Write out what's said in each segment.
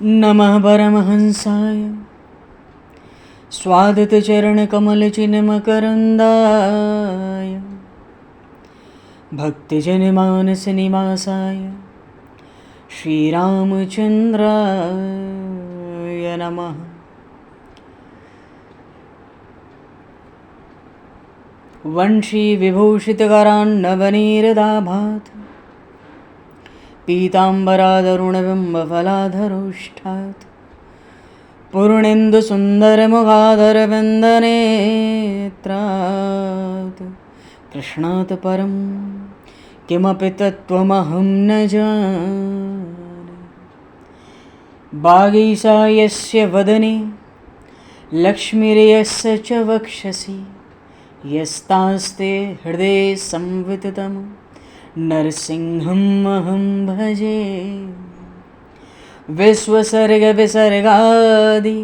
नमः परमहंसाय स्वादतचरणकमलचिन्मकरन्दाय भक्तिजनमानसनिवासाय श्रीरामचन्द्राय नमः। वंशीविभूषितकरान्नवनीरदाभात् पीताम्बरादरुणबिम्बफलाधरोष्ठात् पूर्णेन्दुसुन्दरमुखादरविन्दनेत्रात् कृष्णात् परं किमपि तत्त्वमहं न जाने। वागीशा यस्य वदने लक्ष्मीर्यस्य च वक्षसि यस्तास्ते हृदये संविततं नरसिंहम् अहं भजे। विश्वसर्गविसर्गादि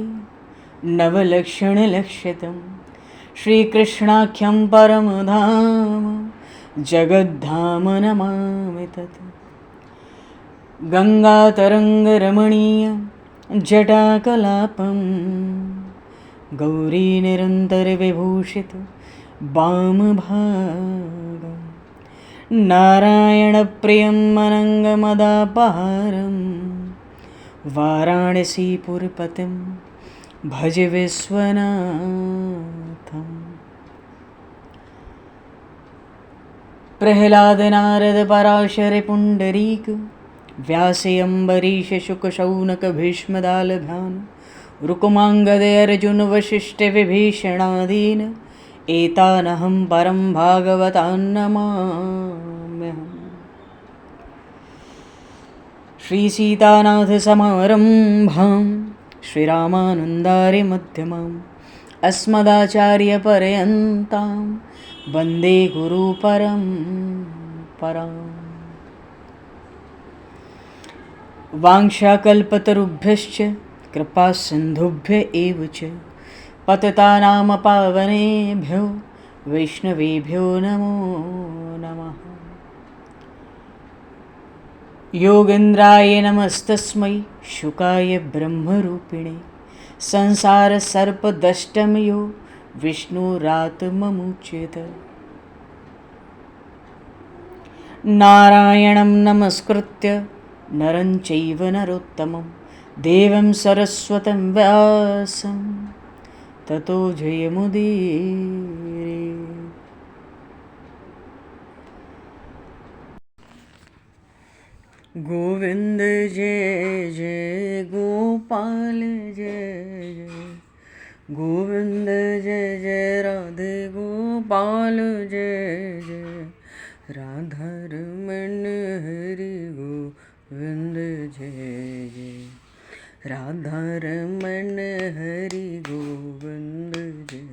नवलक्षणलक्षितं श्रीकृष्णाख्यं परमधाम जगद्धाम नमामि तत्। गङ्गातरङ्गरमणीयं जटाकलापं गौरीनिरन्तरविभूषितं वामभागं नारायणप्रियं अनङ्गमदापहारं वाराणसीपुरपतिं भज विश्वनाथम्। प्रह्लादनारदपराशरपुण्डरीक व्यासेऽम्बरीशशुकशौनकभीष्मदालभान् रुक्माङ्गदेऽर्जुनवसिष्ठविभीषणादीन् एतानहं परं भागवतान् नमाम्यहम्। श्रीसीतानाथसमारम्भां श्रीरामानन्दार्यमध्यमाम् अस्मदाचार्यपर्यन्तां वन्दे गुरुपरम्पराम्। वाञ्छाकल्पतरुभ्यश्च कृपासिन्धुभ्य एव च पतितानां पावनेभ्यो वैष्णवेभ्यो नमो नमः। योगेन्द्राय नमस्तस्मै शुकाय ब्रह्मरूपिणे संसारसर्पदष्टमयो विष्णुरात्ममुच्यते। नारायणं नमस्कृत्य नरं चैव नरोत्तमं देवं सरस्वतं व्यासं ततो जयमुदीरये। गोविंद जय जय गोपाल जय जय गोविंद जय जय राधे गोपाल जय जय राधा रमण हरि गोविंद जय जय राधा रमण हरि गोविंद जय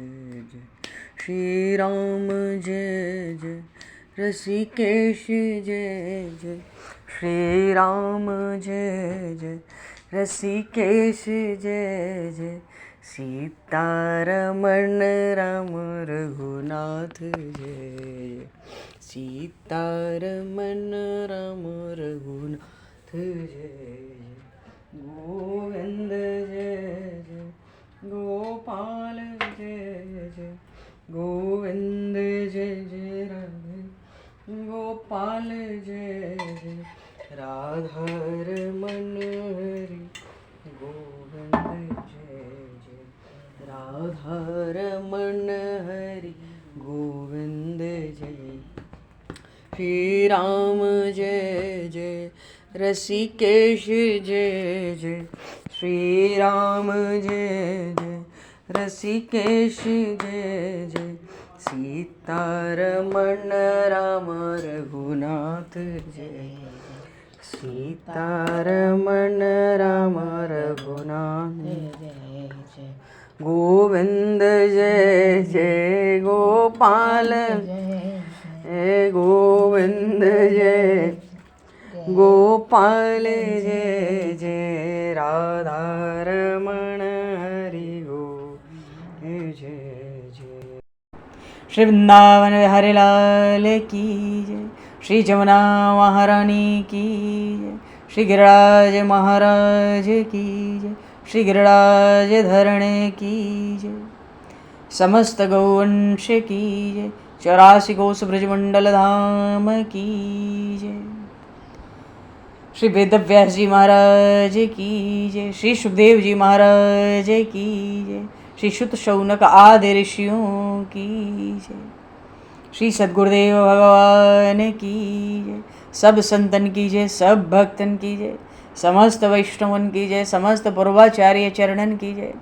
जय श्री राम जय जय ऋषिकेश जय जय श्री राम जय जय ऋषिकेश जय जय सीतारमण राम रघुनाथ जय सीतारमण राम रघुनाथ जय गोविंद जय जय गोपाल जय जय गोविंद जय जय राधे गोपाल जय जय राधा रमण हरि गोविंद जय जय राधा रमण हरि गोविंद जय श्री राम जय जय ऋषिकेश जय जय श्री राम जय जय ऋषिकेश जय जय सीतारमण राम रघुनाथ जय सीतारमण राम रघुनाथ जय जय गोविंद जय जय गोपाल जय गोविंद जय गोपाल जय जय राधा रमण हरि गोविंद जय जय श्री वृंदावन बिहारी लाल की जय श्री जमुना महारानी की जय श्री गिरिराज महाराज की जय, श्री गिरिराज धरणे की जय, समस्त गौवंश की जय, 84 कोस ब्रजमंडल धाम की जय, श्री वेदव्यास जी महाराज की जय, श्री सुखदेव जी महाराज की जय, श्री शुत शौनक आदि ऋषियों की जय, श्री सद्गुरुदेव भगवान की जय, सब संतन की जय, सब भक्तन की जय, समस्त वैष्णवन की जय, समस्त पूर्वाचार्य चरणन की जय,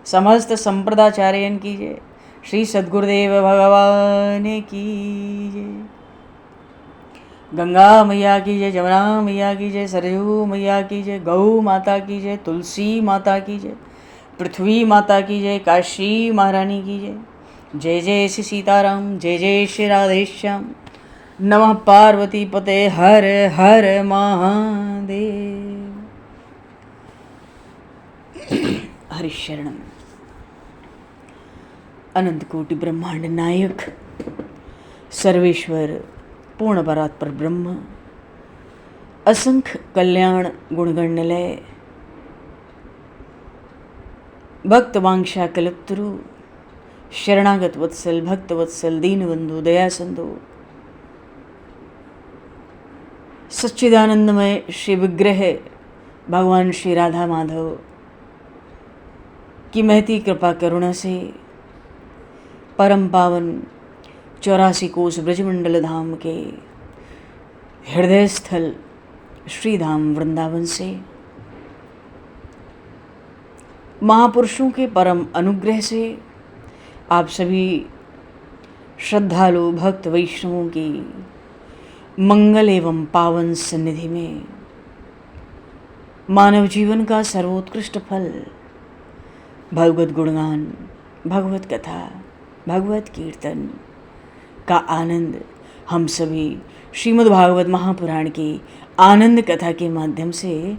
समस्त संप्रदाचार्यन की जय, श्री सद्गुरुदेव भगवान की जय। गंगा मैया की जय, जमुना मैया की जय, सरयू मैया की जय, गौ माता की जय, तुलसी माता की जय, पृथ्वी माता की जय, काशी महारानी की जय। जय जय श्री सीताराम, जय जय श्री राधेश्याम। नमः पार्वती पते हर हर महादेव। हरिशरणम। अनंत कोटि ब्रह्मांड नायक सर्वेश्वर पूर्ण परात्पर ब्रह्म, असंख्य कल्याण गुणगणलय, भक्त वांछा कल्पतरु, शरणागत वत्सल, भक्त वत्सल, दीनबंधु, दया सिंधु, सच्चिदानंदमय श्री विग्रह भगवान श्री राधा माधव की महती कृपा करुणा से परम पावन 84 कोस ब्रजमंडल धाम के हृदय स्थल श्री धाम वृंदावन से महापुरुषों के परम अनुग्रह से आप सभी श्रद्धालु भक्त वैष्णवों की मंगल एवं पावन सन्निधि में मानव जीवन का सर्वोत्कृष्ट फल भगवत गुणगान, भगवत कथा, भगवत कीर्तन का आनंद हम सभी श्रीमद् भागवत महापुराण की आनंद कथा के माध्यम से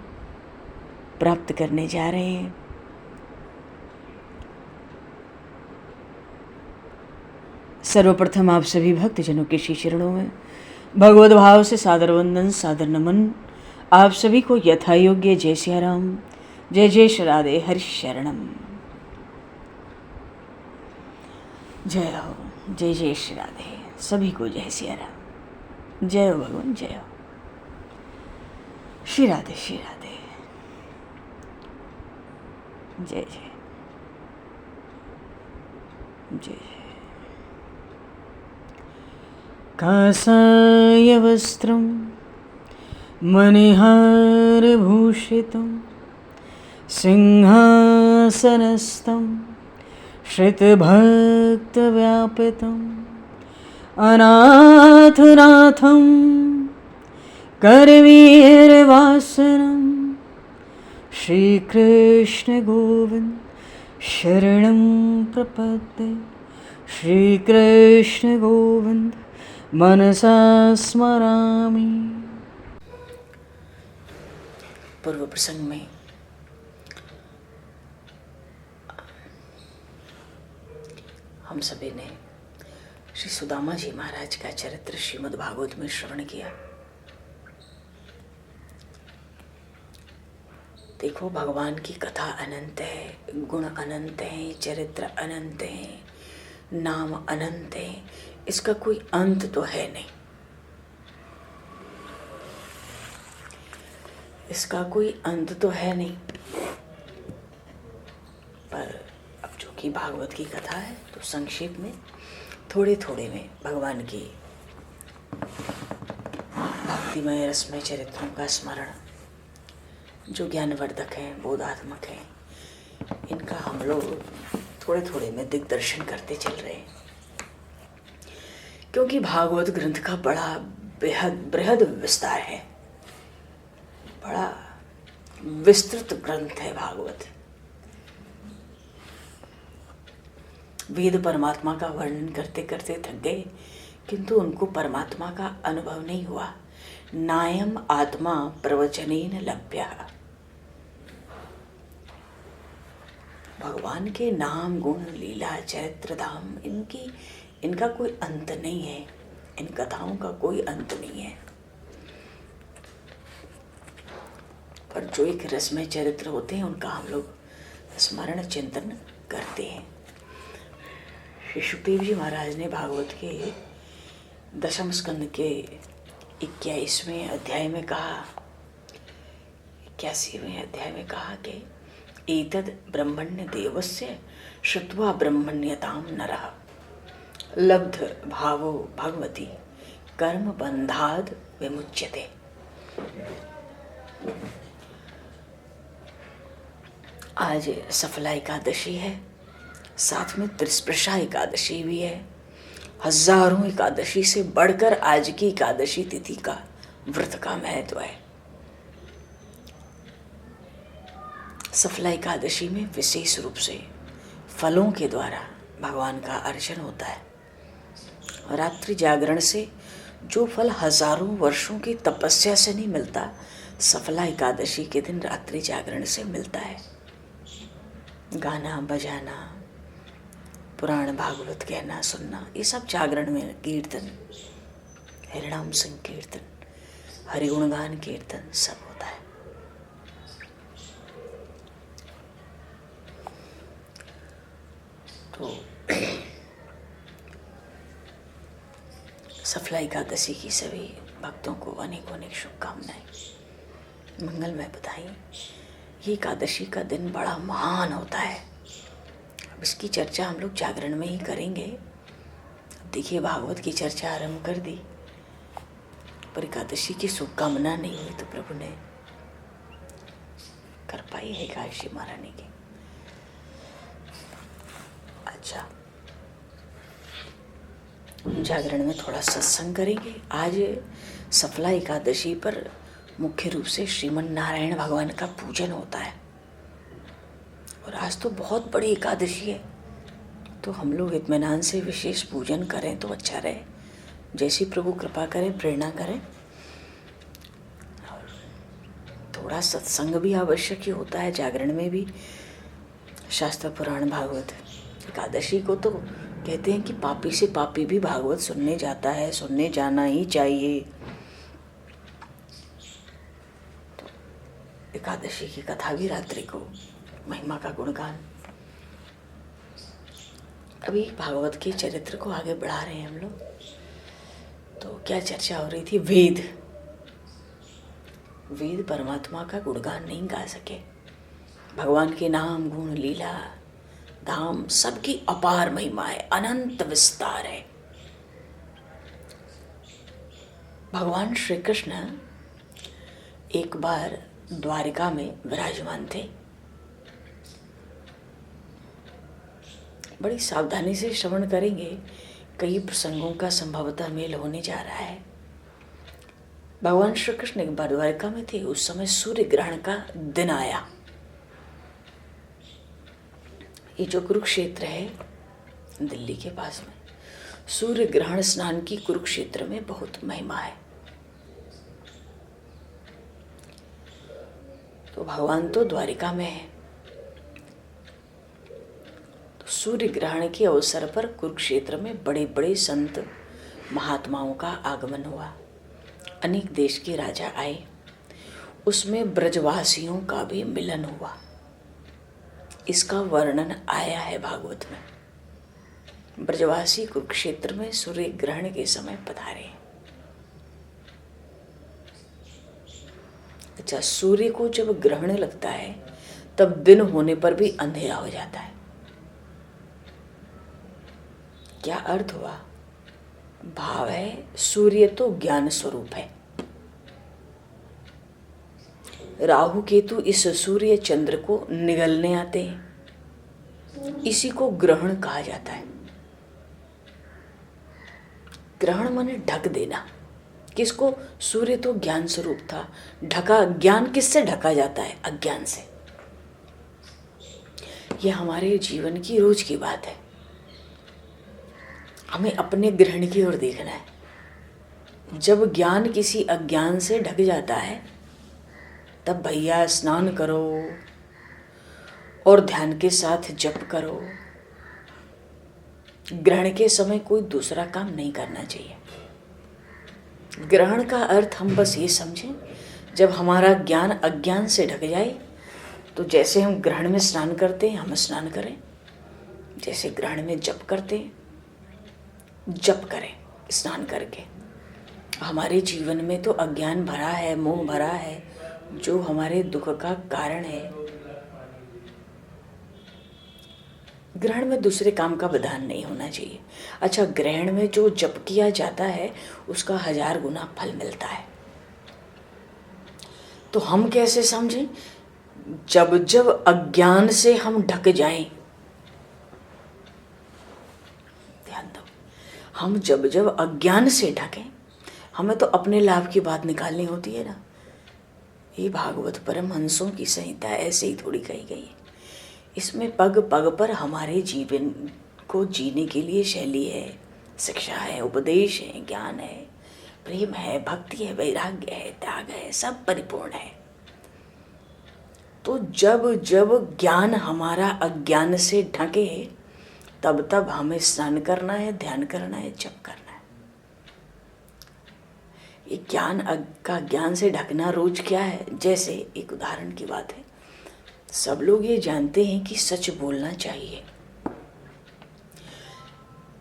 प्राप्त करने जा रहे हैं। सर्वप्रथम आप सभी भक्तजनों के श्री चरणों में भगवत भाव से सादर वंदन, सादर नमन। आप सभी को यथा योग्य जय सिया राम, जय जय श्री राधे, हरि शरणम। जय हो, जय जय श्री राधे, सभी को जय सिया राम, जय हो भगवान, जय हो श्री राधे, श्री राधे, जय जय जय जय। कासाय वस्त्रं मणिहारभूषितं सिंहासनस्थं श्रितभक्तव्यापितम् अनाथनाथं करवीरवासनं श्रीकृष्ण गोविंद शरणं प्रपद्ये। श्रीकृष्ण गोविंद मनसा स्मरामि। पूर्व प्रसंग में हम सभी ने श्री सुदामा जी महाराज का चरित्र श्रीमद् भागवत में श्रवण किया। देखो, भगवान की कथा अनंत है, गुण अनंत हैं, चरित्र अनंत हैं, नाम अनंत है, इसका कोई अंत तो है नहीं, इसका कोई अंत तो है नहीं। पर अब जो कि भागवत की कथा है तो संक्षेप में थोड़े थोड़े में भगवान की भक्तिमय रसमय चरित्रों का स्मरण, जो ज्ञानवर्धक हैं, बोधात्मक हैं, इनका हम लोग थोड़े थोड़े में दिग्दर्शन करते चल रहे हैं। क्योंकि भागवत ग्रंथ का बड़ा बृहद विस्तार है, बड़ा विस्तृत ग्रंथ है भागवत। वेद परमात्मा का वर्णन करते करते थक गए, किंतु उनको परमात्मा का अनुभव नहीं हुआ। नायम आत्मा प्रवचनेन लभ्यः। भगवान के नाम, गुण, लीला, चरित्र, धाम, इनका कोई अंत नहीं है, इन कथाओं का कोई अंत नहीं है। पर जो एक रसमय चरित्र होते हैं उनका हम लोग स्मरण चिंतन करते हैं। श्री सुखदेव जी महाराज ने भागवत के 10वें स्कंद के 21वें अध्याय में कहा, 81वें अध्याय में कहा कि एतद् ब्रह्मण्य देवस्य श्रुत्वा ब्रह्मण्यतां नरः लब्ध भावो भगवती कर्म बंधाद विमुच्यते। आज सफला एकादशी है, साथ में त्रिस्पर्शा एकादशी भी है। हजारों एकादशी से बढ़कर आज की एकादशी तिथि का व्रत का महत्व है। सफला एकादशी में विशेष रूप से फलों के द्वारा भगवान का अर्चन होता है। रात्रि जागरण से जो फल हजारों वर्षों की तपस्या से नहीं मिलता, सफला एकादशी के दिन रात्रि जागरण से मिलता है। गाना बजाना, पुराण भागवत कहना सुनना, ये सब जागरण में, कीर्तन, हरिनाम संकीर्तन, हरिगुणगान कीर्तन सब होता है। तो सफला एकादशी की सभी भक्तों को अनेक अनेक शुभकामनाएं, मंगलमय बधाई। ये एकादशी का दिन बड़ा महान होता है। अब इसकी चर्चा हम लोग जागरण में ही करेंगे। देखिए, भागवत की चर्चा आरंभ कर दी, पर एकादशी की शुभकामना नहीं हुई तो प्रभु ने कर पाई है एकादशी महारानी की। अच्छा, जागरण में थोड़ा सत्संग करेंगे। आज सफला एकादशी पर मुख्य रूप से श्रीमन नारायण भगवान का पूजन होता है, और आज तो बहुत बड़ी एकादशी है, तो हम लोग इत्मीनान से विशेष पूजन करें तो अच्छा रहे। जैसी प्रभु कृपा करें, प्रेरणा करें। और थोड़ा सत्संग भी आवश्यक ही होता है जागरण में भी। शास्त्र पुराण भागवत, एकादशी को तो कहते हैं कि पापी से पापी भी भागवत सुनने जाता है, सुनने जाना ही चाहिए। तो एकादशी की कथा भी, रात्रि को महिमा का गुणगान। अभी भागवत के चरित्र को आगे बढ़ा रहे हैं हम लोग। तो क्या चर्चा हो रही थी? वेद परमात्मा का गुणगान नहीं गा सके। भगवान के नाम, गुण, लीला, धाम सबकी अपार महिमा है, अनंत विस्तार है। भगवान श्री कृष्ण एक बार द्वारिका में विराजमान थे। बड़ी सावधानी से श्रवण करेंगे, कई प्रसंगों का संभवतः मेल होने जा रहा है। भगवान श्री कृष्ण एक बार द्वारिका में थे। उस समय सूर्य ग्रहण का दिन आया। ये जो कुरुक्षेत्र है दिल्ली के पास में, सूर्य ग्रहण स्नान की कुरुक्षेत्र में बहुत महिमा है। तो भगवान तो द्वारिका में है। तो सूर्य ग्रहण के अवसर पर कुरुक्षेत्र में बड़े बड़े संत महात्माओं का आगमन हुआ। अनेक देश के राजा आए। उसमें ब्रजवासियों का भी मिलन हुआ। इसका वर्णन आया है भागवत में। ब्रजवासी कुरुक्षेत्र में सूर्य ग्रहण के समय पधारे। अच्छा, सूर्य को जब ग्रहण लगता है तब दिन होने पर भी अंधेरा हो जाता है। क्या अर्थ हुआ? भाव है, सूर्य तो ज्ञान स्वरूप है। राहु केतु इस सूर्य चंद्र को निगलने आते हैं। इसी को ग्रहण कहा जाता है। ग्रहण माने ढक देना। किसको? सूर्य तो ज्ञान स्वरूप था, ढका। ज्ञान किससे ढका जाता है? अज्ञान से। यह हमारे जीवन की रोज की बात है। हमें अपने ग्रहण की ओर देखना है। जब ज्ञान किसी अज्ञान से ढक जाता है तब भैया स्नान करो और ध्यान के साथ जप करो। ग्रहण के समय कोई दूसरा काम नहीं करना चाहिए। ग्रहण का अर्थ हम बस ये समझें, जब हमारा ज्ञान अज्ञान से ढक जाए तो जैसे हम ग्रहण में स्नान करते हैं हम स्नान करें, जैसे ग्रहण में जप करते हैं जप करें स्नान करके। हमारे जीवन में तो अज्ञान भरा है, मोह भरा है, जो हमारे दुख का कारण है। ग्रहण में दूसरे काम का विधान नहीं होना चाहिए। अच्छा, ग्रहण में जो जप किया जाता है उसका 1000 गुना फल मिलता है। तो हम कैसे समझें? जब जब अज्ञान से हम ढक जाएं, ध्यान दो, हम जब जब अज्ञान से ढकें, हमें तो अपने लाभ की बात निकालनी होती है ना। ये भागवत परमहंसों की संहिता ऐसे ही थोड़ी कही गई है। इसमें पग पग पर हमारे जीवन को जीने के लिए शैली है, शिक्षा है, उपदेश है, ज्ञान है, प्रेम है, भक्ति है, वैराग्य है, त्याग है, सब परिपूर्ण है। तो जब जब ज्ञान हमारा अज्ञान से ढके तब तब हमें स्नान करना है, ध्यान करना है, जप करना है। ये ज्ञान से ढकना रोज क्या है? जैसे एक उदाहरण की बात है, सब लोग ये जानते हैं कि सच बोलना चाहिए,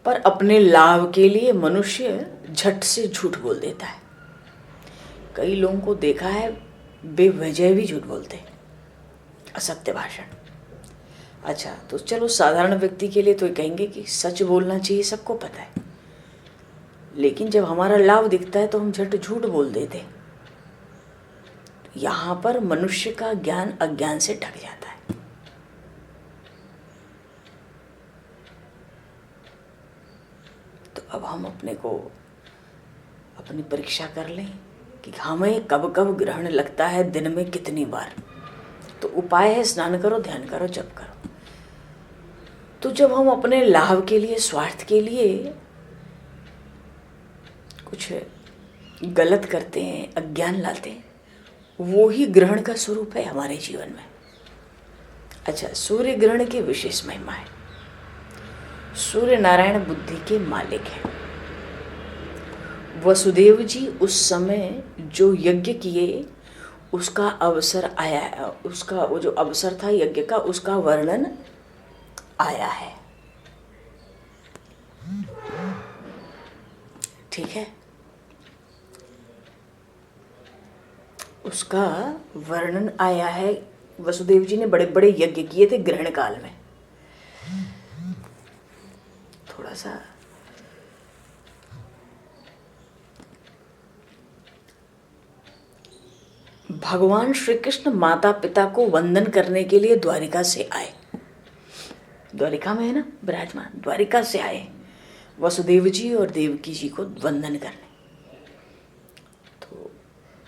पर अपने लाभ के लिए मनुष्य झट से झूठ बोल देता है। कई लोगों को देखा है बेवजह भी झूठ बोलते हैं, असत्य भाषण। अच्छा, तो चलो साधारण व्यक्ति के लिए तो कहेंगे कि सच बोलना चाहिए, सबको पता है, लेकिन जब हमारा लाभ दिखता है तो हम झट झूठ बोल देते। यहां पर मनुष्य का ज्ञान अज्ञान से ढक जाता है। तो अब हम अपने को अपनी परीक्षा कर लें कि हमें कब कब ग्रहण लगता है, दिन में कितनी बार। तो उपाय है स्नान करो, ध्यान करो, जप करो। तो जब हम अपने लाभ के लिए, स्वार्थ के लिए कुछ गलत करते हैं, अज्ञान लाते हैं, वो ही ग्रहण का स्वरूप है हमारे जीवन में। अच्छा, सूर्य ग्रहण की विशेष महिमा है। सूर्य नारायण बुद्धि के मालिक है। वसुदेव जी उस समय जो यज्ञ किए उसका अवसर आया, उसका वो जो अवसर था यज्ञ का, उसका वर्णन आया है। ठीक है, उसका वर्णन आया है। वसुदेव जी ने बड़े बड़े यज्ञ किए थे ग्रहण काल में। थोड़ा सा भगवान श्री कृष्ण माता पिता को वंदन करने के लिए द्वारिका से आए। द्वारिका में है ना विराजमान, द्वारिका से आए वसुदेव जी और देवकी जी को वंदन करने। तो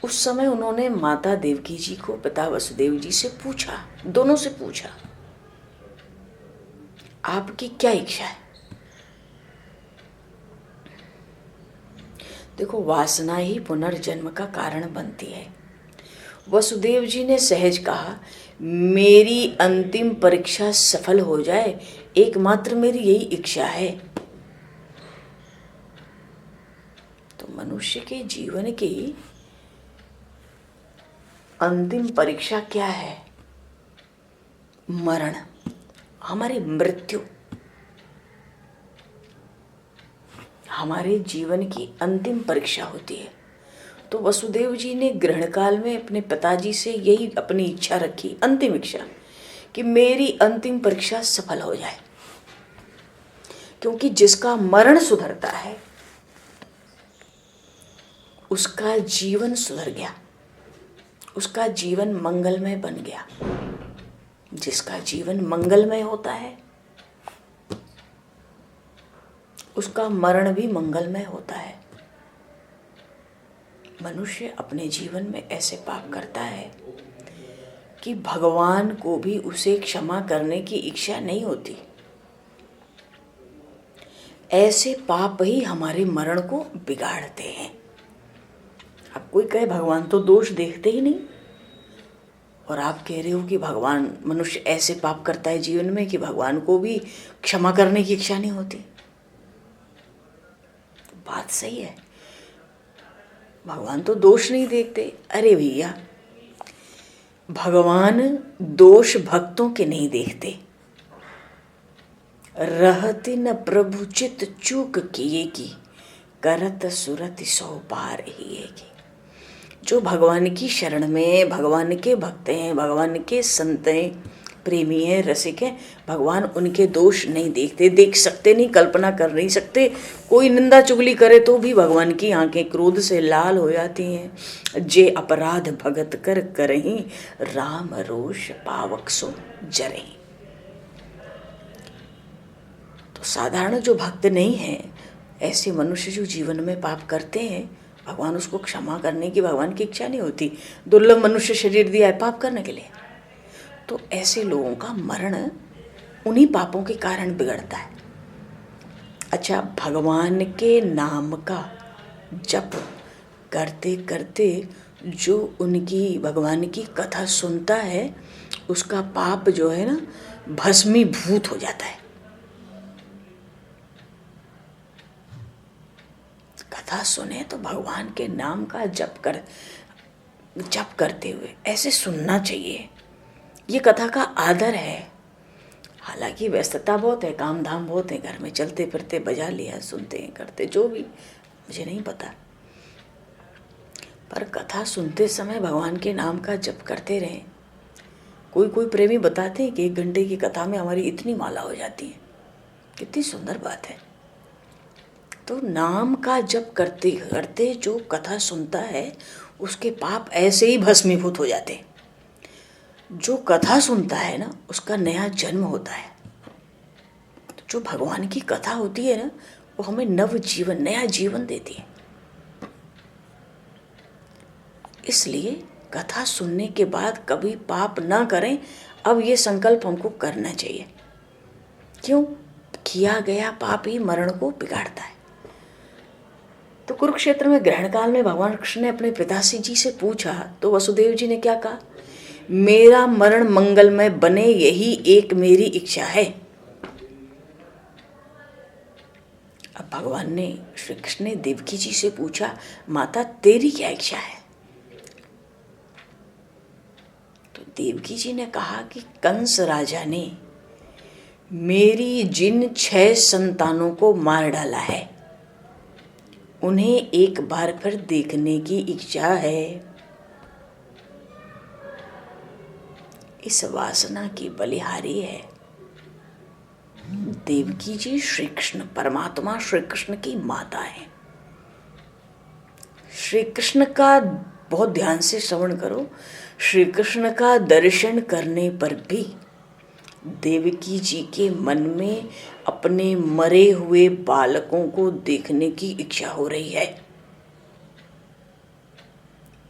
उस समय उन्होंने माता देवकी जी को पिता वसुदेव जी से पूछा, दोनों से पूछा, आपकी क्या इच्छा है? देखो, वासना ही पुनर्जन्म का कारण बनती है। वसुदेव जी ने सहज कहा, मेरी अंतिम परीक्षा सफल हो जाए, एकमात्र मेरी यही इच्छा है। तो मनुष्य के जीवन की अंतिम परीक्षा क्या है? मरण, हमारी मृत्यु हमारे जीवन की अंतिम परीक्षा होती है। तो वसुदेव जी ने ग्रहण काल में अपने पिताजी से यही अपनी इच्छा रखी, अंतिम इच्छा, कि मेरी अंतिम परीक्षा सफल हो जाए। क्योंकि जिसका मरण सुधरता है उसका जीवन सुधर गया, उसका जीवन मंगलमय बन गया। जिसका जीवन मंगलमय होता है उसका मरण भी मंगलमय होता है। मनुष्य अपने जीवन में ऐसे पाप करता है कि भगवान को भी उसे क्षमा करने की इच्छा नहीं होती। ऐसे पाप ही हमारे मरण को बिगाड़ते हैं। अब कोई कहे भगवान तो दोष देखते ही नहीं, और आप कह रहे हो कि भगवान, मनुष्य ऐसे पाप करता है जीवन में कि भगवान को भी क्षमा करने की इच्छा नहीं होती। बात सही है, भगवान तो दोष नहीं देखते। अरे भैया, भगवान दोष भक्तों के नहीं देखते। रहति न प्रभु चित चूक किए की, करत सुरति सौ पार हिएगी। जो भगवान की शरण में, भगवान के भक्त हैं, भगवान के संत हैं, प्रेमी हैं, रसिक हैं, भगवान उनके दोष नहीं देखते, देख सकते नहीं, कल्पना कर नहीं सकते। कोई निंदा चुगली करे तो भी भगवान की आंखें क्रोध से लाल हो जाती हैं। जे अपराध भगत कर करहीं, राम रोष पावक सो जरहीं। तो साधारण जो भक्त नहीं है, ऐसे मनुष्य जो जीवन में पाप करते हैं, भगवान उसको क्षमा करने की भगवान की इच्छा नहीं होती। दुर्लभ मनुष्य शरीर दिया है पाप करने के लिए। तो ऐसे लोगों का मरण उन्हीं पापों के कारण बिगड़ता है। अच्छा, भगवान के नाम का जप करते करते जो उनकी भगवान की कथा सुनता है, उसका पाप जो है ना, भस्मीभूत हो जाता है। कथा सुने तो भगवान के नाम का जप करते हुए ऐसे सुनना चाहिए। ये कथा का आदर है। हालांकि व्यस्तता बहुत है, काम धाम बहुत है, घर में चलते फिरते बजा लिया, सुनते हैं, करते, जो भी, मुझे नहीं पता। पर कथा सुनते समय भगवान के नाम का जप करते रहें। कोई प्रेमी बताते हैं कि 1 घंटे की कथा में हमारी इतनी माला हो जाती है। कितनी सुंदर बात है। तो नाम का जप करते करते जो कथा सुनता है, उसके पाप ऐसे ही भस्मीभूत हो जाते हैं। जो कथा सुनता है ना, उसका नया जन्म होता है। तो जो भगवान की कथा होती है ना, वो हमें नव जीवन, नया जीवन देती है। इसलिए कथा सुनने के बाद कभी पाप ना करें, अब ये संकल्प हमको करना चाहिए। क्यों? किया गया पाप ही मरण को बिगाड़ता है। तो कुरुक्षेत्र में ग्रहण काल में भगवान कृष्ण ने अपने पिताश्री जी से पूछा, तो वसुदेव जी ने क्या कहा? मेरा मरण मंगलमय बने, यही एक मेरी इच्छा है। अब भगवान ने, श्री कृष्ण ने देवकी जी से पूछा, माता तेरी क्या इच्छा है? तो देवकी जी ने कहा कि कंस राजा ने मेरी जिन 6 संतानों को मार डाला है, उन्हें एक बार फिर देखने की इच्छा है। इस वासना की बलिहारी है देवकी जी। श्री कृष्ण, परमात्मा श्री कृष्ण की माता है। श्री कृष्ण का बहुत ध्यान से श्रवण करो। श्री कृष्ण का दर्शन करने पर भी देवकी जी के मन में अपने मरे हुए बालकों को देखने की इच्छा हो रही है।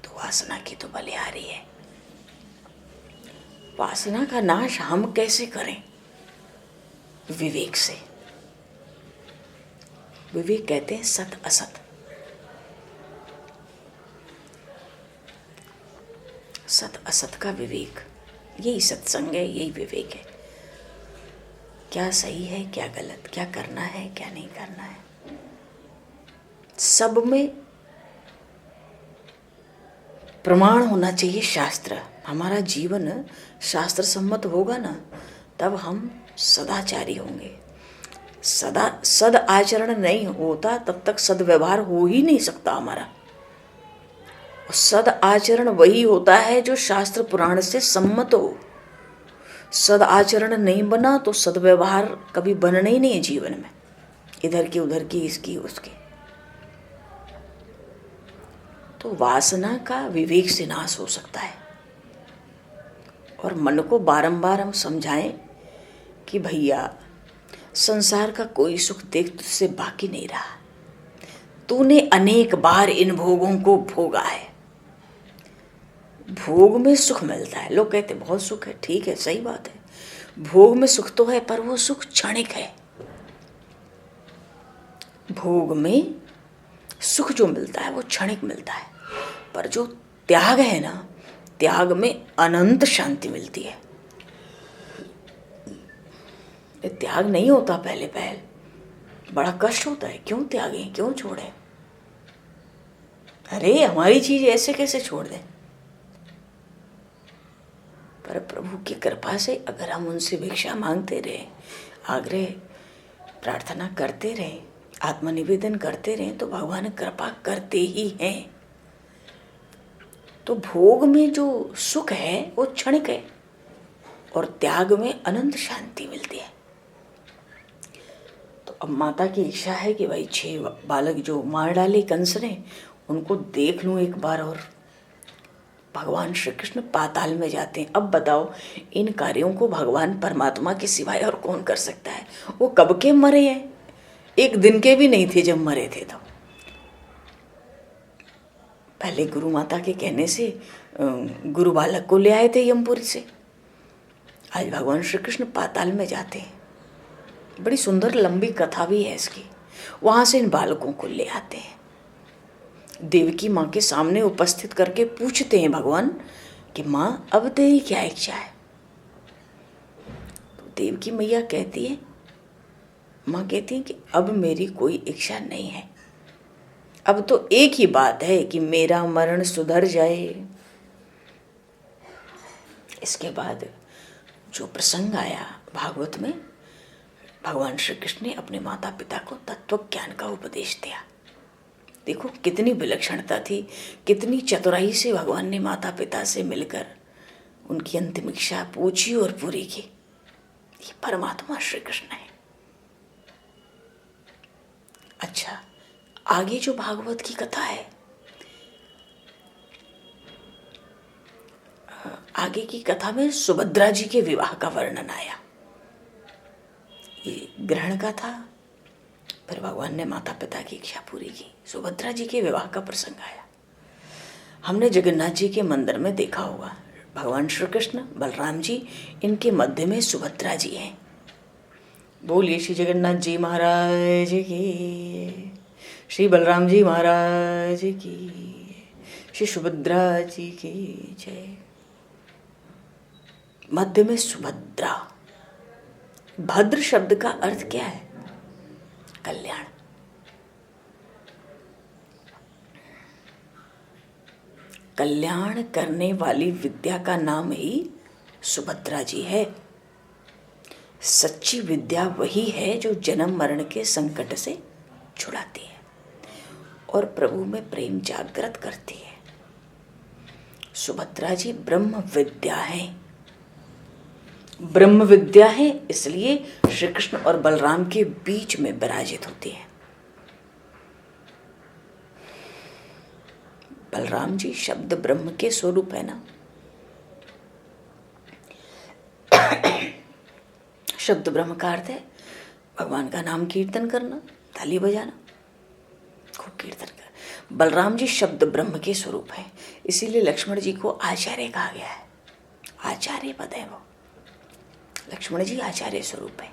तो वासना की तो बलिहारी है। वासना का नाश हम कैसे करें? विवेक से। विवेक कहते हैं सत असत। सत असत का विवेक, यही सत्संग है, यही विवेक है। क्या सही है, क्या गलत, क्या करना है, क्या नहीं करना है, सब में प्रमाण होना चाहिए। शास्त्र, हमारा जीवन शास्त्र सम्मत होगा ना, तब हम सदाचारी होंगे। सद आचरण नहीं होता तब तक सदव्यवहार हो ही नहीं सकता हमारा। सद आचरण वही होता है जो शास्त्र पुराण से सम्मत हो। सद आचरण नहीं बना तो सदव्यवहार कभी बनना ही नहीं है जीवन में, इधर की उधर की, इसकी उसकी। तो वासना का विवेक से नाश हो सकता है। और मन को बारंबार हम समझाएं कि भैया संसार का कोई सुख देख तुझसे बाकी नहीं रहा, तूने अनेक बार इन भोगों को भोगा है। भोग में सुख मिलता है। लोग कहते बहुत सुख है, ठीक है, सही बात है, भोग में सुख तो है, पर वो सुख क्षणिक है। भोग में सुख जो मिलता है वो क्षणिक मिलता है, पर जो त्याग है ना, त्याग में अनंत शांति मिलती है। त्याग नहीं होता पहले बड़ा कष्ट होता है। क्यों त्यागें, क्यों छोड़ें? अरे हमारी चीज ऐसे कैसे छोड़ दें? पर प्रभु की कृपा से अगर हम उनसे भिक्षा मांगते रहे, आग्रह प्रार्थना करते रहे, आत्मनिवेदन करते रहे, तो भगवान कृपा करते ही हैं। तो भोग में जो सुख है वो क्षणिक है और त्याग में अनंत शांति मिलती है। तो अब माता की इच्छा है कि भाई 6 बालक जो मार डाले कंस ने, उनको देख लूं एक बार। और भगवान श्री कृष्ण पाताल में जाते हैं। अब बताओ, इन कार्यों को भगवान परमात्मा के सिवाय और कौन कर सकता है? वो कब के मरे हैं? एक दिन के भी नहीं थे जब मरे थे। तो पहले गुरु माता के कहने से गुरु बालक को ले आए थे यमपुरी से। आज भगवान श्री कृष्ण पाताल में जाते हैं। बड़ी सुंदर लंबी कथा भी है इसकी। वहां से इन बालकों को ले आते हैं, देवकी माँ के सामने उपस्थित करके पूछते हैं भगवान कि माँ अब तेरी क्या इच्छा है? तो देवकी मैया कहती है, माँ कहती है कि अब मेरी कोई इच्छा नहीं है। अब तो एक ही बात है कि मेरा मरण सुधर जाए। इसके बाद जो प्रसंग आया भागवत में, भगवान श्री कृष्ण ने अपने माता पिता को तत्व ज्ञान का उपदेश दिया। देखो कितनी विलक्षणता थी, कितनी चतुराई से भगवान ने माता पिता से मिलकर उनकी अंतिम इच्छा पूछी और पूरी की। ये परमात्मा श्री कृष्ण है। अच्छा, आगे जो भागवत की कथा है, आगे की कथा में सुभद्रा जी के विवाह का वर्णन आया। ये ग्रहण का था, फिर भगवान ने माता पिता की इच्छा पूरी की, सुभद्रा जी के विवाह का प्रसंग आया। हमने जगन्नाथ जी के मंदिर में देखा होगा, भगवान श्री कृष्ण, बलराम जी, इनके मध्य में सुभद्रा जी हैं। बोलिए श्री जगन्नाथ जी महाराज की, श्री बलराम जी महाराज की, श्री सुभद्रा जी की जय। मध्य में सुभद्रा। भद्र शब्द का अर्थ क्या है? कल्याण। कल्याण करने वाली विद्या का नाम ही सुभद्रा जी है। सच्ची विद्या वही है जो जन्म मरण के संकट से छुड़ाती है और प्रभु में प्रेम जागृत करती है। सुभद्रा जी ब्रह्म विद्या है। ब्रह्म विद्या है, इसलिए श्री कृष्ण और बलराम के बीच में विराजित होती है। बलराम जी शब्द ब्रह्म के स्वरूप है ना। शब्द ब्रह्म का अर्थ है भगवान का नाम कीर्तन करना, ताली बजाना, खूब कीर्तन कर। बलराम जी शब्द ब्रह्म के स्वरूप है, इसीलिए लक्ष्मण जी को आचार्य कहा गया है। आचार्य पद है वो, लक्ष्मण जी आचार्य स्वरूप है।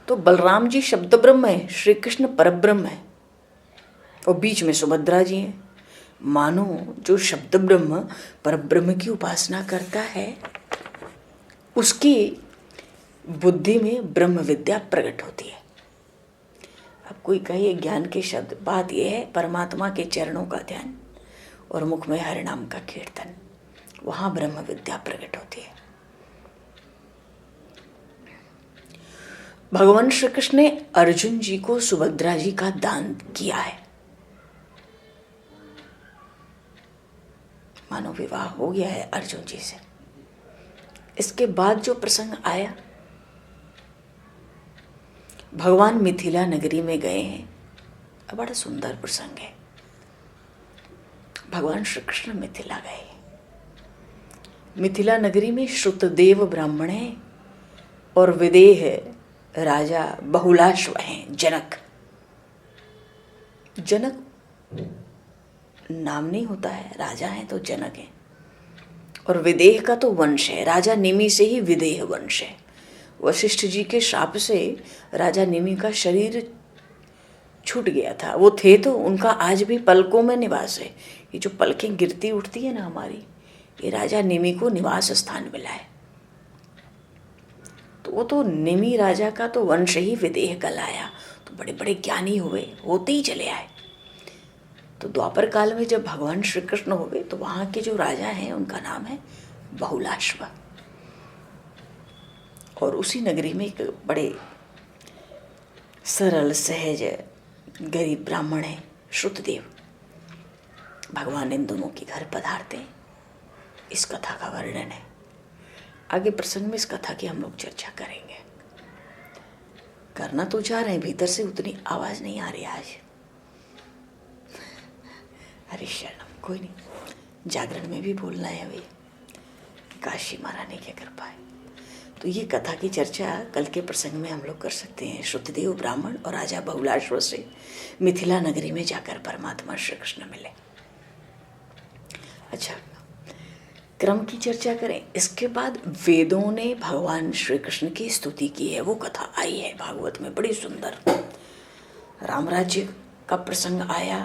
तो बलराम जी शब्द ब्रह्म है, श्री कृष्ण परब्रह्म है और बीच में सुभद्रा जी हैं। मानो जो शब्द ब्रह्म परब्रह्म की उपासना करता है, उसकी बुद्धि में ब्रह्म विद्या प्रकट होती है। अब कोई कहे ज्ञान के शब्द, बात यह है परमात्मा के चरणों का ध्यान और मुख में हरि नाम का कीर्तन, वहां ब्रह्म विद्या प्रकट होती है। भगवान श्री कृष्ण ने अर्जुन जी को सुभद्रा जी का दान किया है। मानो विवाह हो गया है अर्जुन जी से। इसके बाद जो प्रसंग आया, भगवान मिथिला नगरी में गए हैं। बड़ा सुंदर प्रसंग है। भगवान श्री कृष्ण मिथिला गए। मिथिला नगरी में श्रुतदेव ब्राह्मण है और विदेह राजा बहुलाश्व हैं, जनक। जनक नाम नहीं होता है, राजा है तो जनक है। और विदेह का तो वंश है, राजा निमि से ही विदेह वंश है। वशिष्ठ जी के शाप से राजा निमि का शरीर छूट गया था। वो थे तो उनका आज भी पलकों में निवास है। ये जो पलकें गिरती उठती है ना हमारी, ये राजा निमि को निवास स्थान मिला है। तो वो तो निमि राजा का तो वंश ही विदेह कहलाया। तो बड़े बड़े ज्ञानी हुए, होते ही चले आए। तो द्वापर काल में जब भगवान श्री कृष्ण हो गए तो वहाँ के जो राजा हैं उनका नाम है बहुलाश्व। और उसी नगरी में एक बड़े सरल सहज गरीब ब्राह्मण है श्रुतदेव। भगवान इन दोनों के घर पधारते हैं। इस कथा का वर्णन है। आगे प्रसंग में इस कथा की हम लोग चर्चा करेंगे। करना तो चाह रहे हैं, भीतर से उतनी आवाज नहीं आ रही आज। हरि शरणम। कोई नहीं, जागरण में भी बोलना है अभी। काशी महारानी की कृपा है। तो ये कथा की चर्चा कल के प्रसंग में हम लोग कर सकते हैं। श्रुतदेव ब्राह्मण और राजा बहुलाश्व से मिथिला नगरी में जाकर परमात्मा श्री कृष्ण मिले। अच्छा, क्रम की चर्चा करें। इसके बाद वेदों ने भगवान श्री कृष्ण की स्तुति की है, वो कथा आई है भागवत में, बड़ी सुंदर। राम राज्य का प्रसंग आया,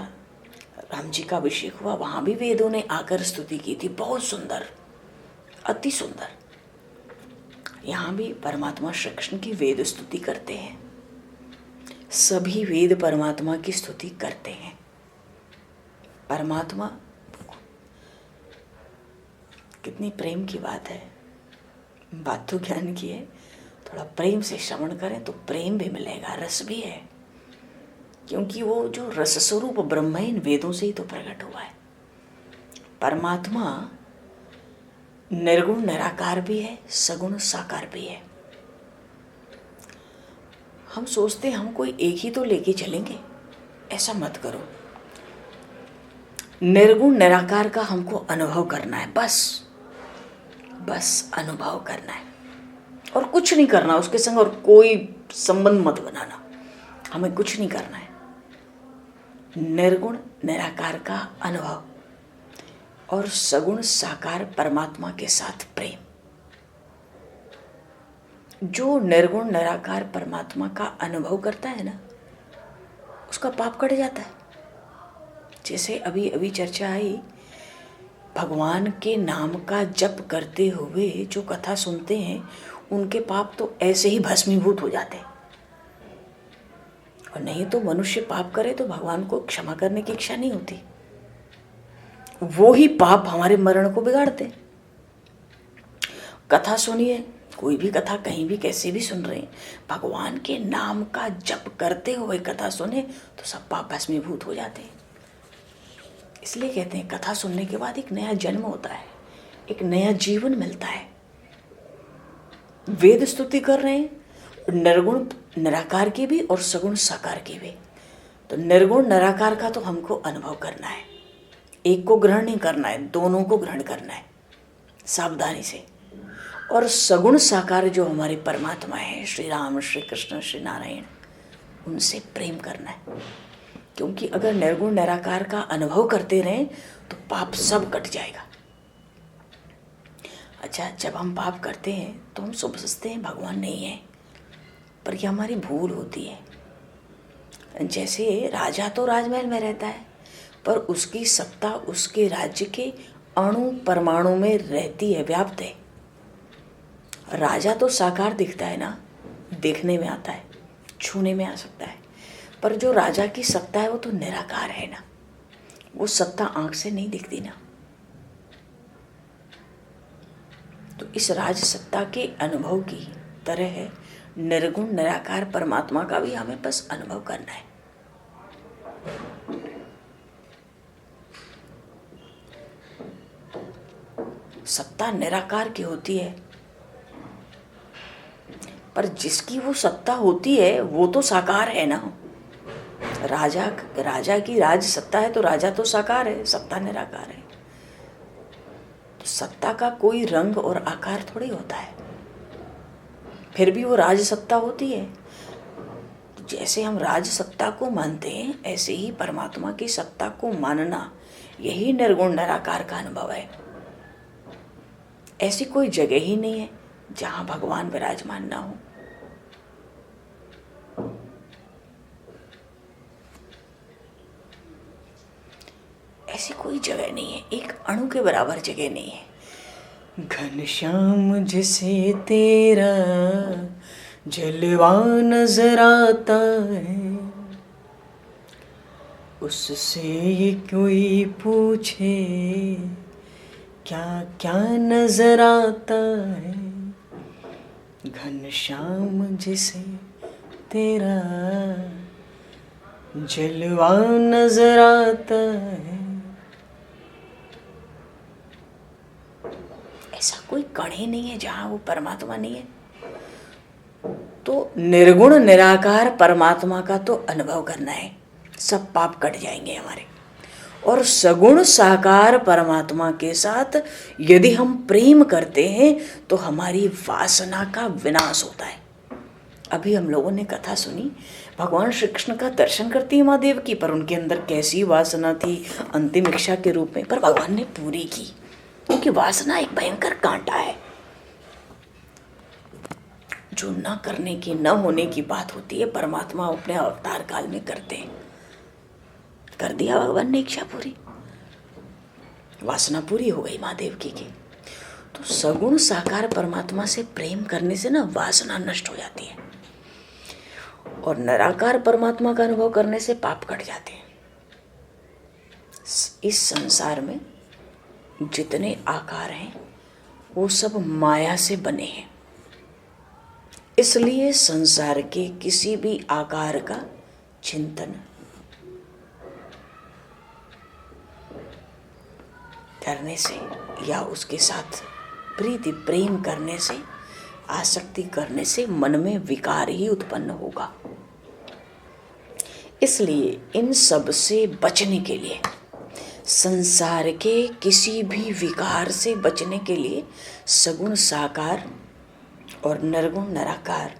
राम जी का अभिषेक हुआ, वहां भी वेदों ने आकर स्तुति की थी, बहुत सुंदर, अति सुंदर। यहाँ भी परमात्मा श्री कृष्ण की वेद स्तुति करते हैं। सभी वेद परमात्मा की स्तुति करते हैं। परमात्मा, कितनी प्रेम की बात है। बात तो ज्ञान की है, थोड़ा प्रेम से श्रवण करें तो प्रेम भी मिलेगा, रस भी है। क्योंकि वो जो रस स्वरूप ब्रह्म है इन वेदों से ही तो प्रकट हुआ है। परमात्मा निर्गुण निराकार भी है, सगुण साकार भी है। हम सोचते हम कोई एक ही तो लेके चलेंगे, ऐसा मत करो। निर्गुण निराकार का हमको अनुभव करना है, बस अनुभव करना है और कुछ नहीं करना उसके संग, और कोई संबंध मत बनाना। हमें कुछ नहीं करना है। निर्गुण निराकार का अनुभव और सगुण साकार परमात्मा के साथ प्रेम। जो निर्गुण निराकार परमात्मा का अनुभव करता है ना, उसका पाप कट जाता है। जैसे अभी अभी चर्चा आई, भगवान के नाम का जप करते हुए जो कथा सुनते हैं उनके पाप तो ऐसे ही भस्मीभूत हो जाते हैं। और नहीं तो मनुष्य पाप करे तो भगवान को क्षमा करने की इच्छा नहीं होती, वो ही पाप हमारे मरण को बिगाड़ते। कथा सुनिए, कोई भी कथा कहीं भी कैसे भी सुन रहे हैं, भगवान के नाम का जप करते हुए कथा सुने तो सब पाप भस्मीभूत हो जाते हैं। इसलिए कहते हैं कथा सुनने के बाद एक नया जन्म होता है, एक नया जीवन मिलता है। वेद स्तुति कर रहे हैं, निर्गुण निराकार की भी और सगुण साकार की भी। तो निर्गुण निराकार का तो हमको अनुभव करना है, एक को ग्रहण नहीं करना है, दोनों को ग्रहण करना है सावधानी से। और सगुण साकार जो हमारे परमात्मा है, श्री राम, श्री कृष्ण, श्री नारायण, उनसे प्रेम करना है। क्योंकि अगर निर्गुण निराकार का अनुभव करते रहें तो पाप सब कट जाएगा। अच्छा, जब हम पाप करते हैं तो हम समझते हैं भगवान नहीं है, पर यह हमारी भूल होती है। जैसे राजा तो राजमहल में रहता है, पर उसकी सत्ता उसके राज्य के अणु परमाणु में रहती है, व्याप्त है। राजा तो साकार दिखता है ना, देखने में आता है, छूने में आ सकता है, पर जो राजा की सत्ता है वो तो निराकार है ना, वो सत्ता आंख से नहीं दिखती ना। तो इस राज सत्ता के अनुभव की तरह है निर्गुण निराकार परमात्मा का भी हमें बस अनुभव करना है। सत्ता निराकार की होती है, पर जिसकी वो सत्ता होती है वो तो साकार है ना। राजा की राज सत्ता है तो राजा तो साकार है, सत्ता निराकार है। तो सत्ता का कोई रंग और आकार थोड़ी होता है, फिर भी वो राज सत्ता होती है। तो जैसे हम राज सत्ता को मानते हैं, ऐसे ही परमात्मा की सत्ता को मानना, यही निर्गुण निराकार का अनुभव है। ऐसी कोई जगह ही नहीं है जहां भगवान विराजमान ना हो। ऐसी कोई जगह नहीं है, एक अणु के बराबर जगह नहीं है। घनश्याम जिसे तेरा जलवा नजर आता है, उससे ये कोई पूछे क्या क्या नजर आता है। घनश्याम जिसे तेरा जलवा नजर आता है। ऐसा कोई कण ही नहीं है जहां वो परमात्मा नहीं है। तो निर्गुण निराकार परमात्मा का तो अनुभव करना है, सब पाप कट जाएंगे हमारे। और सगुण साकार परमात्मा के साथ यदि हम प्रेम करते हैं तो हमारी वासना का विनाश होता है। अभी हम लोगों ने कथा सुनी, भगवान श्री कृष्ण का दर्शन करती है माँ देवकी, पर उनके अंदर कैसी वासना थी अंतिम इच्छा के रूप में, पर भगवान ने पूरी की, क्योंकि वासना एक भयंकर कांटा है। जो न करने की, न होने की बात होती है, परमात्मा अपने अवतार काल में करते हैं। कर दिया भगवान ने इच्छा पूरी, वासना पूरी हो गई माँ देवकी की। तो सगुण साकार परमात्मा से प्रेम करने से ना वासना नष्ट हो जाती है, और निराकार परमात्मा का अनुभव करने से पाप कट जाते हैं। इस संसार में जितने आकार हैं वो सब माया से बने हैं, इसलिए संसार के किसी भी आकार का चिंतन करने से या उसके साथ प्रीति प्रेम करने से, आसक्ति करने से मन में विकार ही उत्पन्न होगा। इसलिए इन सब से बचने के लिए, संसार के किसी भी विकार से बचने के लिए सगुण साकार और निर्गुण निराकार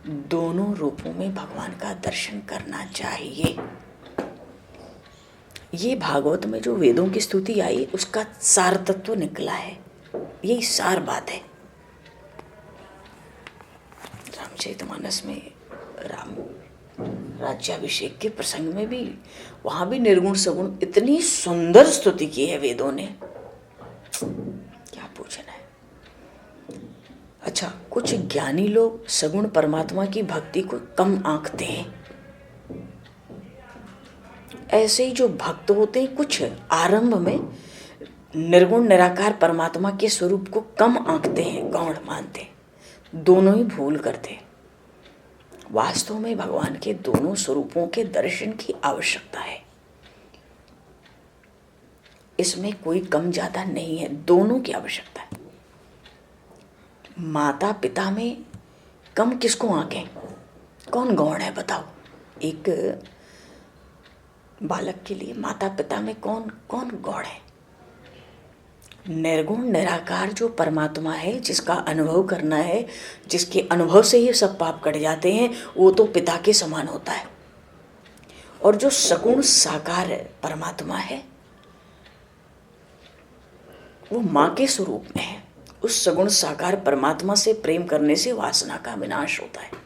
दोनों रूपों में भगवान का दर्शन करना चाहिए। ये भागवत में जो वेदों की स्तुति आई उसका सार तत्व निकला है, यही सार बात है। रामचरितमानस में राम राज्याभिषेक के प्रसंग में भी, वहां भी निर्गुण सगुण इतनी सुंदर स्तुति की है वेदों ने, क्या पूछना है। अच्छा, कुछ ज्ञानी लोग सगुण परमात्मा की भक्ति को कम आंकते हैं। ऐसे ही जो भक्त होते हैं कुछ आरंभ में निर्गुण निराकार परमात्मा के स्वरूप को कम आंकते हैं, गौण मानते हैं, दोनों ही भूल करते हैं। वास्तव में भगवान के दोनों स्वरूपों के दर्शन की आवश्यकता है, इसमें कोई कम ज्यादा नहीं है, दोनों की आवश्यकता है। माता पिता में कम किसको आंकें, कौन गौण है बताओ। एक बालक के लिए माता पिता में कौन कौन गौण है। निर्गुण निराकार जो परमात्मा है, जिसका अनुभव करना है, जिसके अनुभव से ही सब पाप कट जाते हैं, वो तो पिता के समान होता है। और जो सगुण साकार परमात्मा है वो माँ के स्वरूप में है। उस सगुण साकार परमात्मा से प्रेम करने से वासना का विनाश होता है।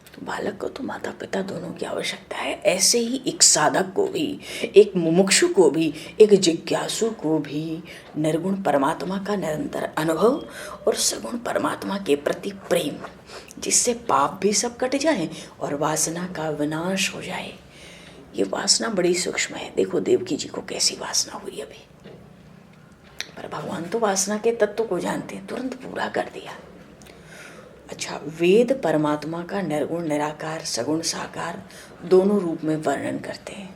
तो बालक को तो माता पिता दोनों की आवश्यकता है। ऐसे ही एक साधक को भी, एक मुमुक्षु को भी, एक जिज्ञासु को भी निर्गुण परमात्मा का निरंतर अनुभव और सगुण परमात्मा के प्रति प्रेम, जिससे पाप भी सब कट जाए और वासना का विनाश हो जाए। ये वासना बड़ी सूक्ष्म है। देखो देवकी जी को कैसी वासना हुई अभी, पर भगवान तो वासना के तत्व को जानते हैं, तुरंत पूरा कर दिया। अच्छा, वेद परमात्मा का निर्गुण निराकार सगुण साकार दोनों रूप में वर्णन करते हैं।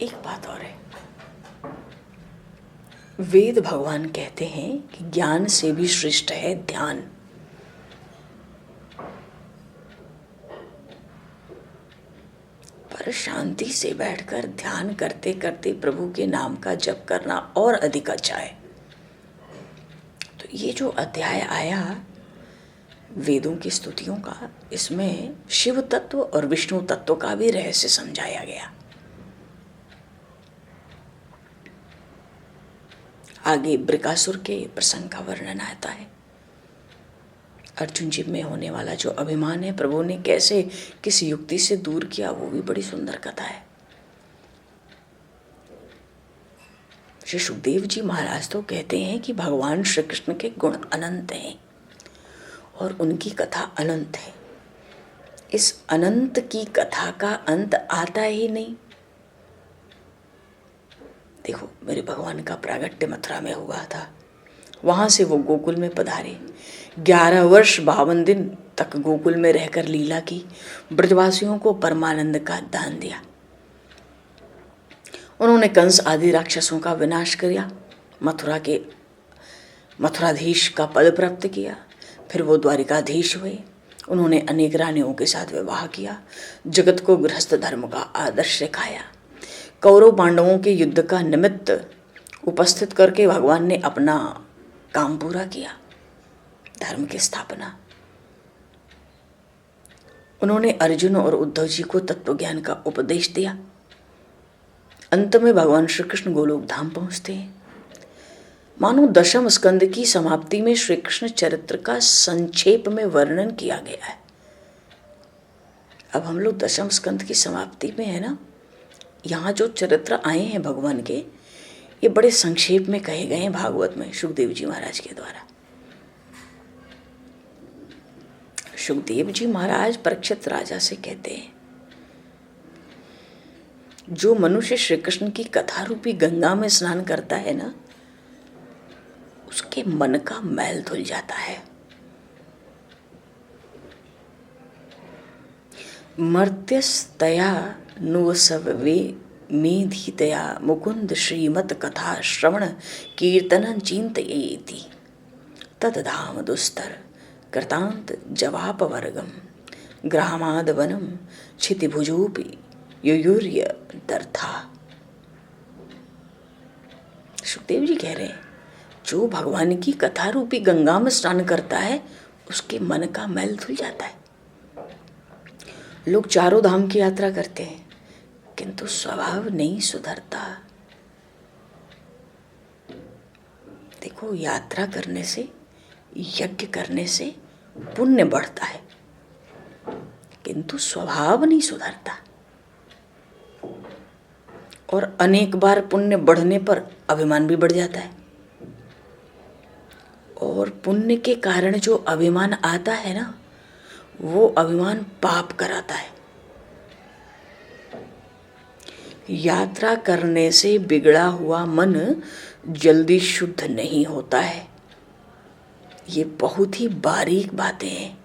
एक बात और है, वेद भगवान कहते हैं कि ज्ञान से भी श्रेष्ठ है ध्यान। पर शांति से बैठकर ध्यान करते करते प्रभु के नाम का जप करना और अधिक अच्छा है। तो ये जो अध्याय आया वेदों की स्तुतियों का, इसमें शिव तत्व और विष्णु तत्व का भी रहस्य समझाया गया। आगे बृकासुर के प्रसंग का वर्णन आता है। अर्जुन जी में होने वाला जो अभिमान है, प्रभु ने कैसे किस युक्ति से दूर किया, वो भी बड़ी सुंदर कथा है। श्री सुखदेव जी महाराज तो कहते हैं कि भगवान श्री कृष्ण के गुण अनंत हैं और उनकी कथा अनंत है। इस अनंत की कथा का अंत आता ही नहीं। देखो मेरे भगवान का प्रागट्य मथुरा में हुआ था, वहाँ से वो गोकुल में पधारे। 11 वर्ष 52 दिन तक गोकुल में रहकर लीला की, ब्रजवासियों को परमानंद का दान दिया। उन्होंने कंस आदि राक्षसों का विनाश किया, मथुराधीश का पद प्राप्त किया। फिर वो द्वारिकाधीश हुए। उन्होंने अनेक रानियों के साथ विवाह किया, जगत को गृहस्थ धर्म का आदर्श सिखाया। कौरव पांडवों के युद्ध का निमित्त उपस्थित करके भगवान ने अपना काम पूरा किया, धर्म की स्थापना। उन्होंने अर्जुन और उद्धव जी को तत्व ज्ञान का उपदेश दिया। अंत में भगवान श्री कृष्ण गोलोक धाम पहुंचते हैं। मानो दशम स्कंद की समाप्ति में श्री कृष्ण चरित्र का संक्षेप में वर्णन किया गया है। अब हम लोग दशम स्कंद की समाप्ति में है ना, यहाँ जो चरित्र आए हैं भगवान के, ये बड़े संक्षेप में कहे गए हैं भागवत में सुखदेव जी महाराज के द्वारा। सुखदेव जी महाराज परीक्षित राजा से कहते हैं, जो मनुष्य श्री कृष्ण की कथा रूपी गंगा में स्नान करता है ना, उसके मन का मैल धुल जाता है। मर्त्यस्तया नुवसवे मेधितया मुकुंद श्रीमत कथा श्रवण कीर्तन चिंतयेति तद्धाम दुस्तर कृतांत जवाप वर्गम ग्रामाद वनम क्षितिभुजोपि युयुर्य दर्था। सुखदेव जी कह रहे हैं, जो भगवान की कथा रूपी गंगा में स्नान करता है उसके मन का मैल धुल जाता है। लोग चारों धाम की यात्रा करते हैं किंतु स्वभाव नहीं सुधरता। देखो, यात्रा करने से, यज्ञ करने से पुण्य बढ़ता है किंतु स्वभाव नहीं सुधरता। और अनेक बार पुण्य बढ़ने पर अभिमान भी बढ़ जाता है, और पुण्य के कारण जो अभिमान आता है ना, वो अभिमान पाप कराता है। यात्रा करने से बिगड़ा हुआ मन जल्दी शुद्ध नहीं होता है। ये बहुत ही बारीक बातें हैं।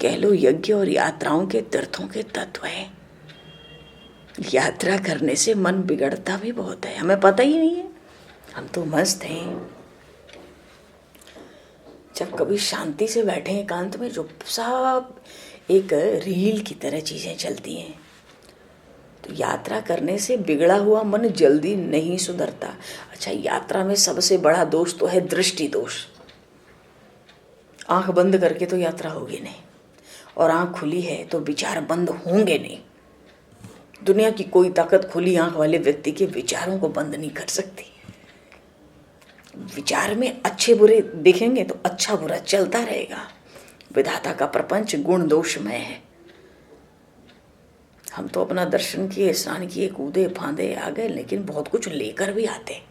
कह लो यज्ञ और यात्राओं के तीर्थों के तत्व हैं। यात्रा करने से मन बिगड़ता भी बहुत है, हमें पता ही नहीं है, हम तो मस्त हैं। जब कभी शांति से बैठे एकांत में, जो सब एक रील की तरह चीजें चलती हैं, तो यात्रा करने से बिगड़ा हुआ मन जल्दी नहीं सुधरता। अच्छा, यात्रा में सबसे बड़ा दोष तो है दृष्टि दोष। आंख बंद करके तो यात्रा होगी नहीं, और आंख खुली है तो विचार बंद होंगे नहीं। दुनिया की कोई ताकत खुली आंख वाले व्यक्ति के विचारों को बंद नहीं कर सकती। विचार में अच्छे बुरे देखेंगे तो अच्छा बुरा चलता रहेगा। विधाता का प्रपंच गुण दोषमय है। हम तो अपना दर्शन किए, स्नान किए, कूदे फांदे आ गए, लेकिन बहुत कुछ लेकर भी आते।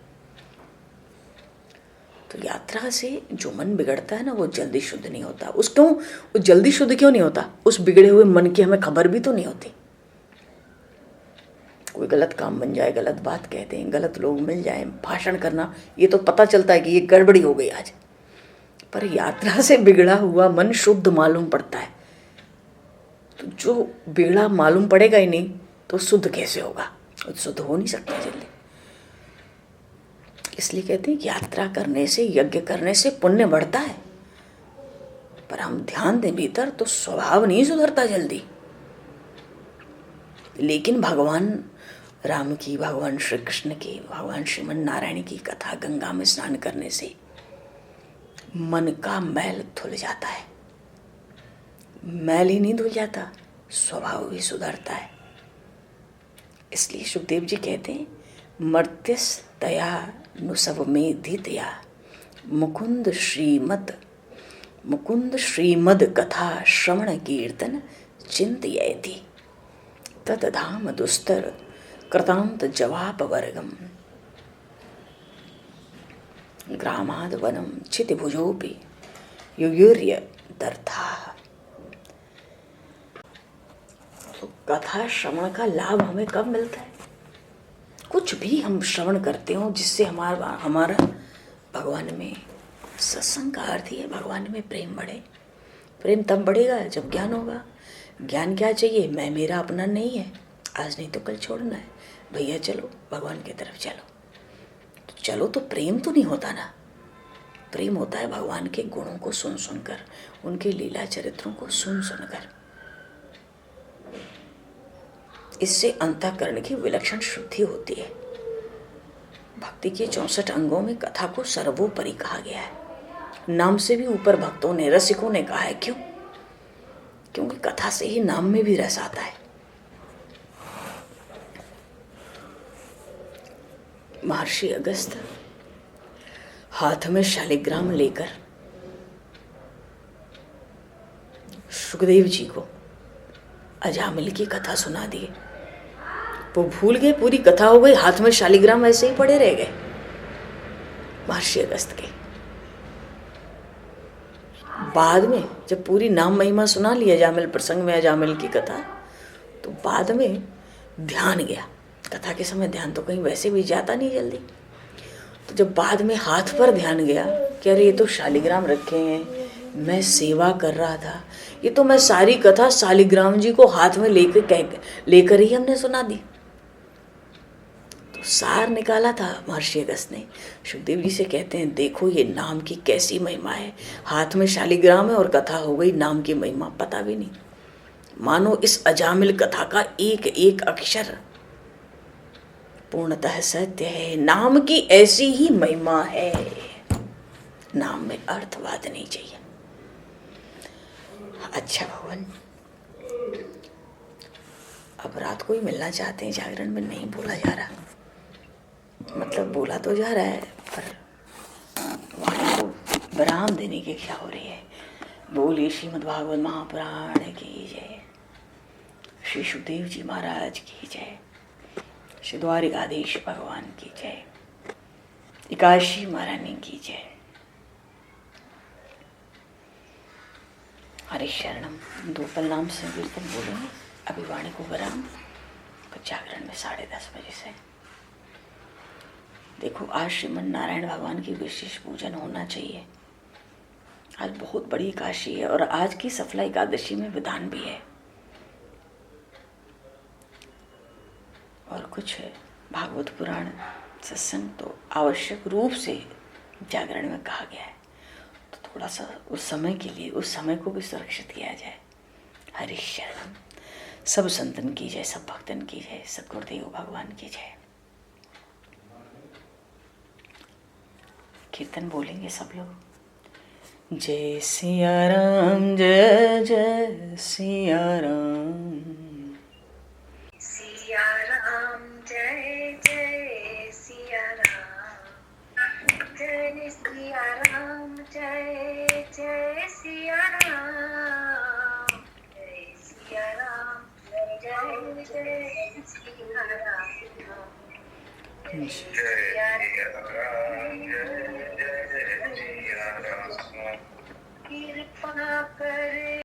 तो यात्रा से जो मन बिगड़ता है ना, वो जल्दी शुद्ध नहीं होता। वो जल्दी शुद्ध क्यों नहीं होता? उस बिगड़े हुए मन की हमें खबर भी तो नहीं होती। कोई गलत काम बन जाए, गलत बात कहते हैं, गलत लोग मिल जाए, भाषण करना, ये तो पता चलता है कि ये गड़बड़ी हो गई आज। पर यात्रा से बिगड़ा हुआ मन शुद्ध मालूम पड़ता है। तो जो बिगड़ा मालूम पड़ेगा ही नहीं तो शुद्ध कैसे होगा? शुद्ध हो नहीं सकता जल्दी। इसलिए कहते हैं कि यात्रा करने से, यज्ञ करने से पुण्य बढ़ता है, पर हम ध्यान दें भीतर तो स्वभाव नहीं सुधरता जल्दी। लेकिन भगवान राम की, भगवान श्री कृष्ण की, भगवान श्रीमन नारायण की कथा गंगा में स्नान करने से मन का मैल धुल जाता है। मैल ही नहीं धुल जाता, स्वभाव भी सुधरता है। इसलिए सुखदेव जी कहते हैं, मर्त्यस्तया नुसव में धितया मुकुंद श्रीमद कथा श्रवण कीर्तन चिंतयेति तद्धाम दुस्तर कृतांत जवाप वर्गम ग्रामाद वनम क्षितिभुजोपि युयुर्य दर्था। तो कथा श्रवण का लाभ हमें कब मिलता है? कुछ भी हम श्रवण करते हो जिससे हमारा भगवान में, सत्संग का अर्थ ही है भगवान में प्रेम बढ़े। प्रेम तब बढ़ेगा जब ज्ञान होगा। ज्ञान क्या चाहिए? मैं मेरा अपना नहीं है, आज नहीं तो कल छोड़ना है, भैया चलो भगवान की तरफ चलो। तो चलो तो प्रेम तो नहीं होता ना। प्रेम होता है भगवान के गुणों को सुन सुनकर, उनके लीला चरित्रों को सुन सुनकर। इससे अंतःकरण की विलक्षण शुद्धि होती है। भक्ति के 64 अंगों में कथा को सर्वोपरि कहा गया है। नाम से भी ऊपर भक्तों ने, रसिकों ने कहा है। क्यों? क्योंकि कथा से ही नाम में भी रस आता है। महर्षि अगस्त्य हाथ में शालिग्राम लेकर सुखदेव जी को अजामिल की कथा सुना दी। वो भूल गए, पूरी कथा हो गई, हाथ में शालिग्राम ऐसे ही पड़े रह गए महर्षि अगस्त्य के। बाद में जब पूरी नाम महिमा सुना ली अजामिल प्रसंग में, अजामिल की कथा, तो बाद में ध्यान गया। कथा के समय ध्यान तो कहीं वैसे भी जाता नहीं जल्दी। तो जब बाद में हाथ पर ध्यान गया कि अरे ये तो शालिग्राम रखे हैं, मैं सेवा कर रहा था, ये तो मैं सारी कथा शालिग्राम जी को हाथ में लेकर ही हमने सुना दी। तो सार निकाला था महर्षि अगस्त्य ने। सुखदेव जी से कहते हैं, देखो ये नाम की कैसी महिमा है। हाथ में शालिग्राम है और कथा हो गई, नाम की महिमा पता भी नहीं। मानो इस अजामिल कथा का एक एक अक्षर पूर्णतः सत्य है। नाम की ऐसी ही महिमा है। नाम में अर्थवाद नहीं चाहिए। अच्छा भगवान, अब रात को ही मिलना चाहते हैं, जागरण में नहीं बोला जा रहा। मतलब बोला तो जा रहा है पर वाणी को विराम देने की इच्छा हो रही है। बोलिए श्रीमद् भागवत महापुराण की जय, श्री सुखदेव जी महाराज की जय, श्री द्वारिकाधीश भगवान की जय, एकादशी महारानी की जय। हरे शरणम। 2 पल नाम संकीर्तन बोलेंगे, अभी वाणी को विराम, तो जागरण में 10:30 बजे से। देखो आज श्रीमन नारायण भगवान की विशेष पूजन होना चाहिए। आज बहुत बड़ी एकादशी है और आज की सफला एकादशी में विधान भी है और कुछ भागवत पुराण सत्संग तो आवश्यक रूप से जागरण में कहा गया है। तो थोड़ा सा उस समय के लिए, उस समय को भी सुरक्षित किया जाए। हरि शरण। सब संतन की जय, सब भक्तन की जय, सद्गुरुदेव भगवान की जय। कीर्तन बोलेंगे सब लोग। जय सिया राम, जय जय सिया राम, सिया राम जय जय सिया राम, जय सिया राम जय जय सिया राम, जय सिया राम जय जय सिया राम, जय सिया राम जय जय सिया राम। कृपा कर